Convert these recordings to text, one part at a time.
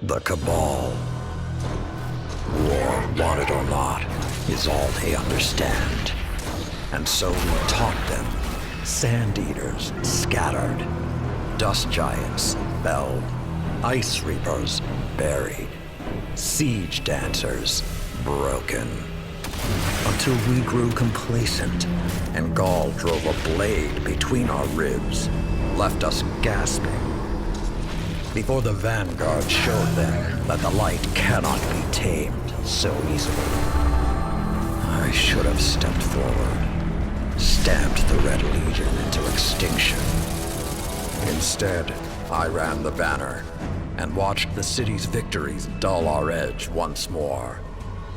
The Cabal. War, want it or not, is all they understand. And so we taught them. Sand Eaters scattered. Dust Giants felled. Ice Reapers buried. Siege Dancers broken. Until we grew complacent, and Gaul drove a blade between our ribs, left us gasping. Before the Vanguard showed them that the light cannot be tamed so easily. I should have stepped forward, stamped the Red Legion into extinction. Instead, I ran the banner, and watched the city's victories dull our edge once more.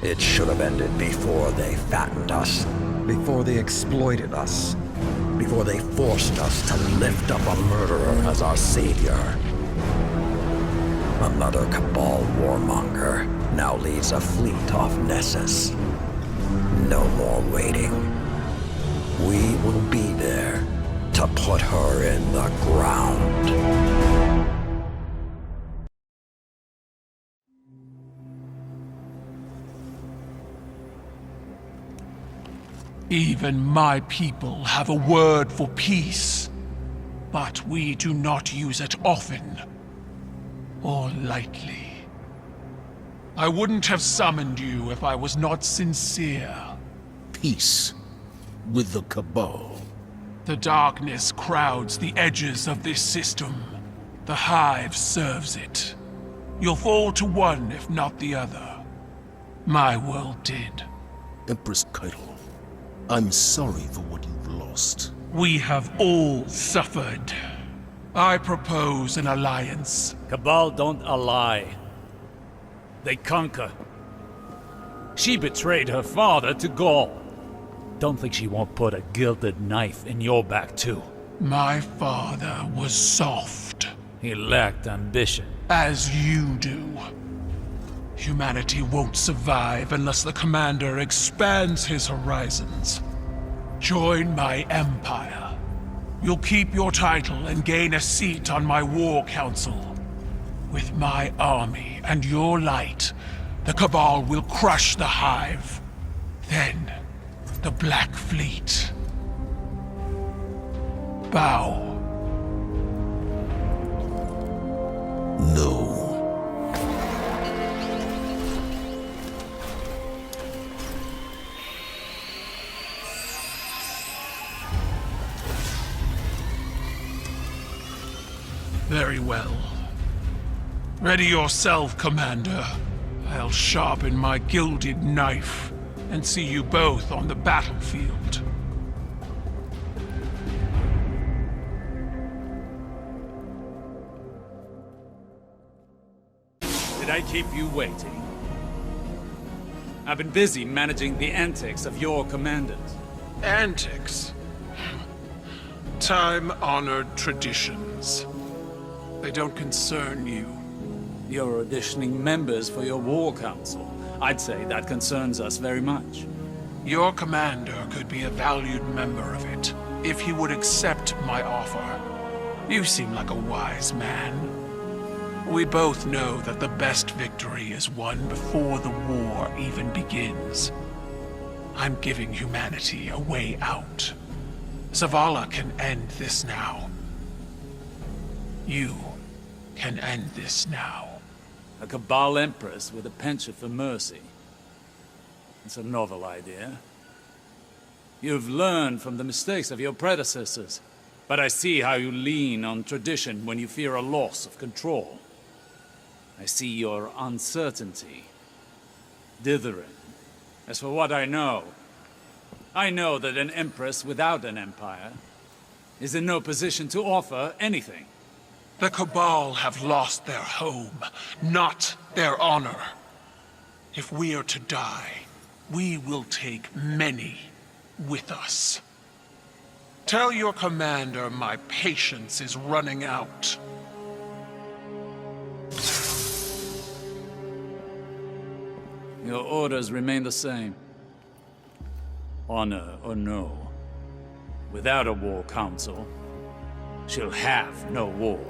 It should have ended before they fattened us, before they exploited us, before they forced us to lift up a murderer as our savior. Another Cabal warmonger now leads a fleet off Nessus. No more waiting. We will be there to put her in the ground. Even my people have a word for peace, but we do not use it often or lightly. I wouldn't have summoned you if I was not sincere. Peace with the Cabal. The darkness crowds the edges of this system. The Hive serves it. You'll fall to one if not the other. My world did. Empress Keitel, I'm sorry for what you've lost. We have all suffered. I propose an alliance. Cabal don't ally. They conquer. She betrayed her father to Gaul. Don't think she won't put a gilded knife in your back too. My father was soft. He lacked ambition. As you do. Humanity won't survive unless the Commander expands his horizons. Join my empire. You'll keep your title and gain a seat on my war council. With my army and your light, the Cabal will crush the Hive. Then, the Black Fleet. Bow. No. Very well. Ready yourself, Commander. I'll sharpen my gilded knife and see you both on the battlefield. Did I keep you waiting? I've been busy managing the antics of your commandant. Antics? Time-honored traditions. They don't concern you. You're auditioning members for your war council. I'd say that concerns us very much. Your commander could be a valued member of it, if he would accept my offer. You seem like a wise man. We both know that the best victory is won before the war even begins. I'm giving humanity a way out. Zavala can end this now. You can end this now. A Cabal Empress with a penchant for mercy. It's a novel idea. You've learned from the mistakes of your predecessors, but I see how you lean on tradition when you fear a loss of control. I see your uncertainty, dithering. As for what I know that an Empress without an empire is in no position to offer anything. The Cabal have lost their home, not their honor. If we are to die, we will take many with us. Tell your commander my patience is running out. Your orders remain the same. Honor or no, without a war council, she'll have no war.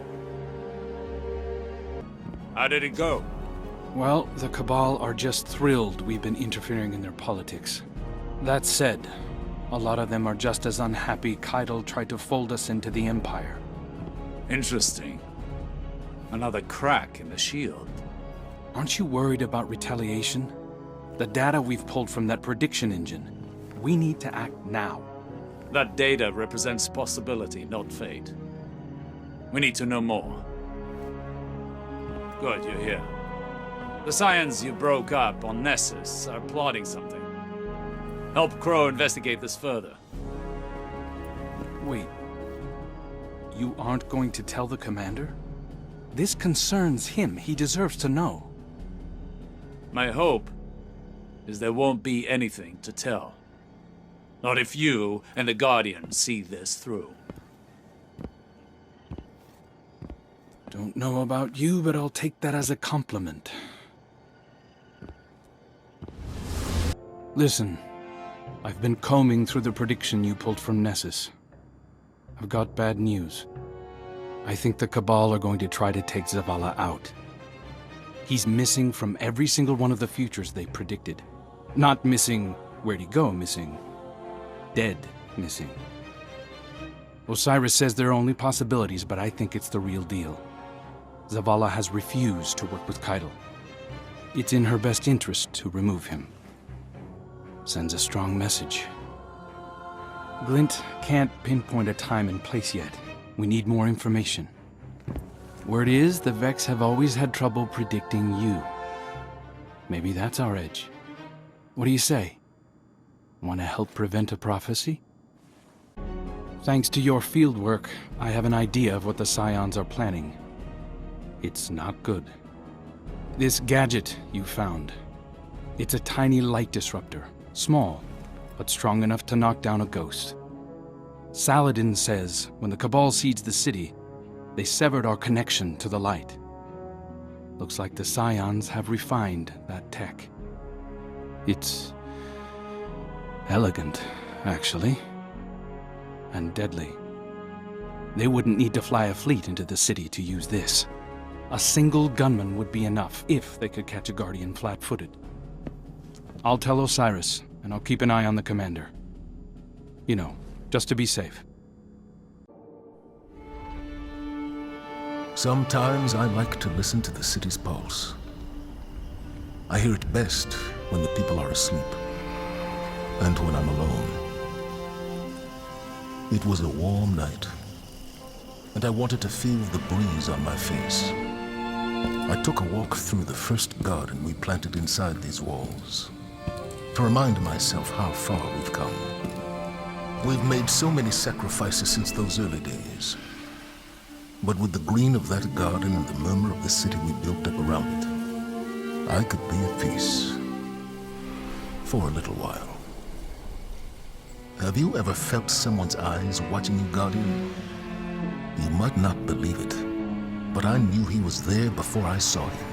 How did it go? Well, the Cabal are just thrilled we've been interfering in their politics. That said, a lot of them are just as unhappy Keitel tried to fold us into the Empire. Interesting. Another crack in the shield. Aren't you worried about retaliation? The data we've pulled from that prediction engine. We need to act now. That data represents possibility, not fate. We need to know more. Good, you're here. The Scions you broke up on Nessus are plotting something. Help Crow investigate this further. Wait. You aren't going to tell the Commander? This concerns him. He deserves to know. My hope is there won't be anything to tell. Not if you and the Guardians see this through. Don't know about you, but I'll take that as a compliment. Listen, I've been combing through the prediction you pulled from Nessus. I've got bad news. I think the Cabal are going to try to take Zavala out. He's missing from every single one of the futures they predicted. Not missing where'd he go missing. Dead missing. Osiris says there are only possibilities, but I think it's the real deal. Zavala has refused to work with Keitel. It's in her best interest to remove him. Sends a strong message. Glint can't pinpoint a time and place yet. We need more information. Word is, the Vex have always had trouble predicting you. Maybe that's our edge. What do you say? Want to help prevent a prophecy? Thanks to your fieldwork, I have an idea of what the Scions are planning. It's not good. This gadget you found. It's a tiny light disruptor. Small, but strong enough to knock down a ghost. Saladin says when the Cabal seized the city, they severed our connection to the light. Looks like the Scions have refined that tech. It's elegant, actually. And deadly. They wouldn't need to fly a fleet into the city to use this. A single gunman would be enough if they could catch a Guardian flat-footed. I'll tell Osiris, and I'll keep an eye on the Commander. You know, just to be safe. Sometimes I like to listen to the city's pulse. I hear it best when the people are asleep, and when I'm alone. It was a warm night, and I wanted to feel the breeze on my face. I took a walk through the first garden we planted inside these walls, to remind myself how far we've come. We've made so many sacrifices since those early days. But with the green of that garden and the murmur of the city we built up around it, I could be at peace. For a little while. Have you ever felt someone's eyes watching you, Guardian? You might not believe it, but I knew he was there before I saw him.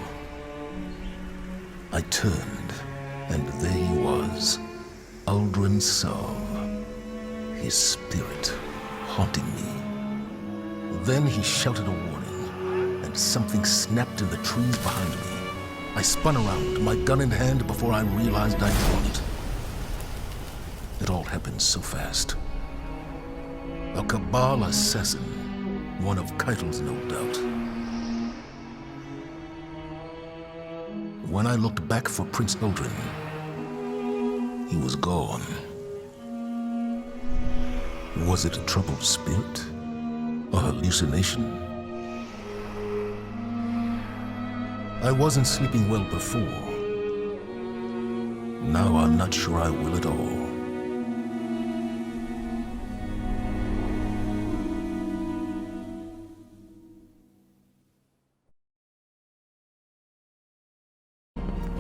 I turned, and there he was, Uldren Sov, his spirit haunting me. Then he shouted a warning, and something snapped in the trees behind me. I spun around, my gun in hand, before I realized I'd drawn it. It all happened so fast. A Cabal assassin, one of Keitel's, no doubt. When I looked back for Prince Uldren, he was gone. Was it a troubled spirit? A hallucination? I wasn't sleeping well before. Now I'm not sure I will at all.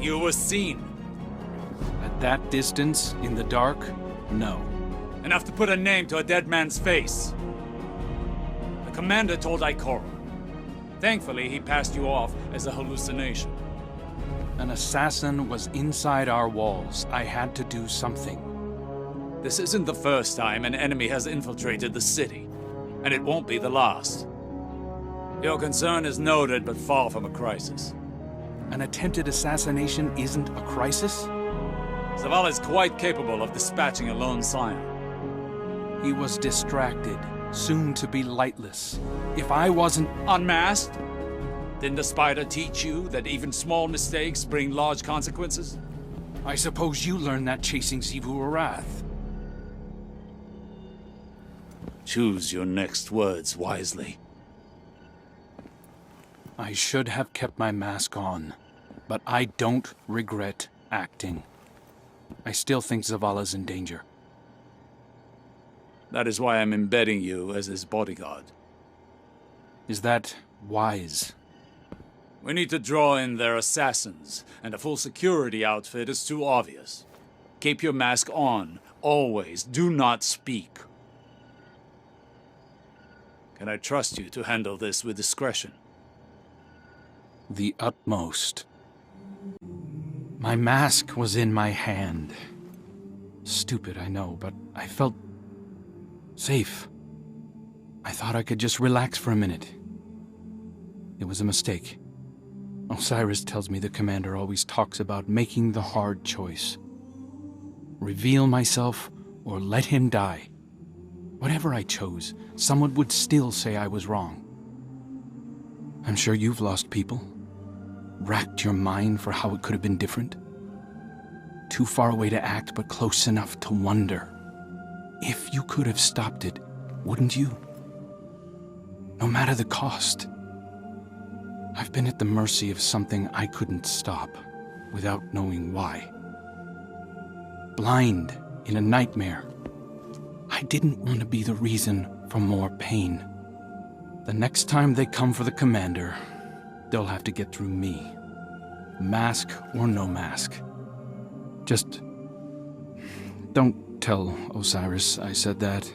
You were seen. At that distance, in the dark, no. Enough to put a name to a dead man's face. The commander told Ikora. Thankfully, he passed you off as a hallucination. An assassin was inside our walls. I had to do something. This isn't the first time an enemy has infiltrated the city, and it won't be the last. Your concern is noted, but far from a crisis. An attempted assassination isn't a crisis? Zavala is quite capable of dispatching a lone scion. He was distracted, soon to be lightless. If I wasn't Unmasked? Didn't the spider teach you that even small mistakes bring large consequences? I suppose you learned that chasing Xivu Arath. Choose your next words wisely. I should have kept my mask on, but I don't regret acting. I still think Zavala's in danger. That is why I'm embedding you as his bodyguard. Is that wise? We need to draw in their assassins, and a full security outfit is too obvious. Keep your mask on, always. Do not speak. Can I trust you to handle this with discretion? The utmost. My mask was in my hand. Stupid, I know, but I felt safe. I thought I could just relax for a minute. It was a mistake. Osiris tells me the commander always talks about making the hard choice. Reveal myself or let him die. Whatever I chose, someone would still say I was wrong. I'm sure you've lost people. Racked your mind for how it could have been different. Too far away to act, but close enough to wonder. If you could have stopped it, wouldn't you? No matter the cost. I've been at the mercy of something I couldn't stop, without knowing why. Blind in a nightmare. I didn't want to be the reason for more pain. The next time they come for the commander, they'll have to get through me. Mask or no mask. Just don't tell Osiris I said that.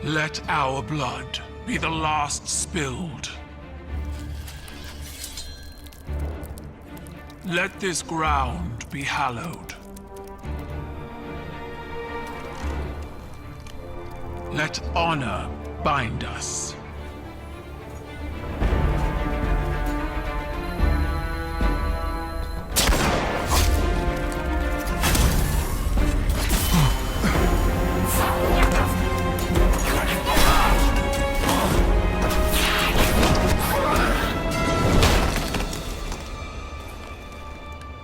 Let our blood be the last spilled. Let this ground be hallowed. Let honor bind us.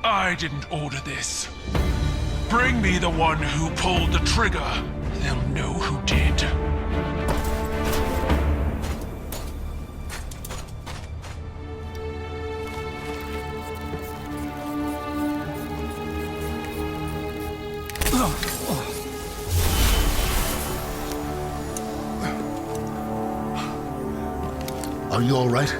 I didn't order this. Bring me the one who pulled the trigger. They'll know who did. Are you all right?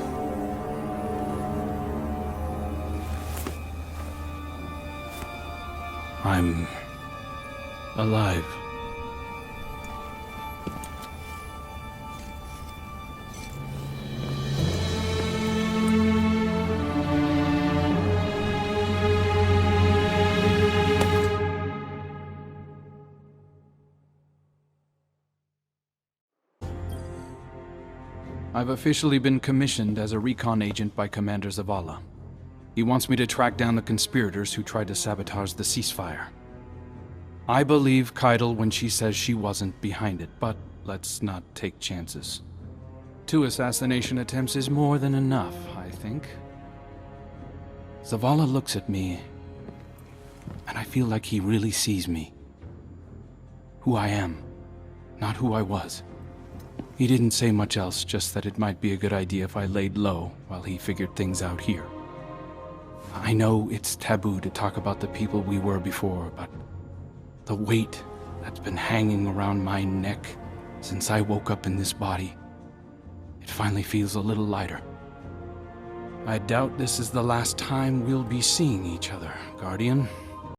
I'm alive. I've officially been commissioned as a recon agent by Commander Zavala. He wants me to track down the conspirators who tried to sabotage the ceasefire. I believe Keitel when she says she wasn't behind it, but let's not take chances. 2 assassination attempts is more than enough, I think. Zavala looks at me, and I feel like he really sees me. Who I am, not who I was. He didn't say much else, just that it might be a good idea if I laid low while he figured things out here. I know it's taboo to talk about the people we were before, but the weight that's been hanging around my neck since I woke up in this body, it finally feels a little lighter. I doubt this is the last time we'll be seeing each other, Guardian.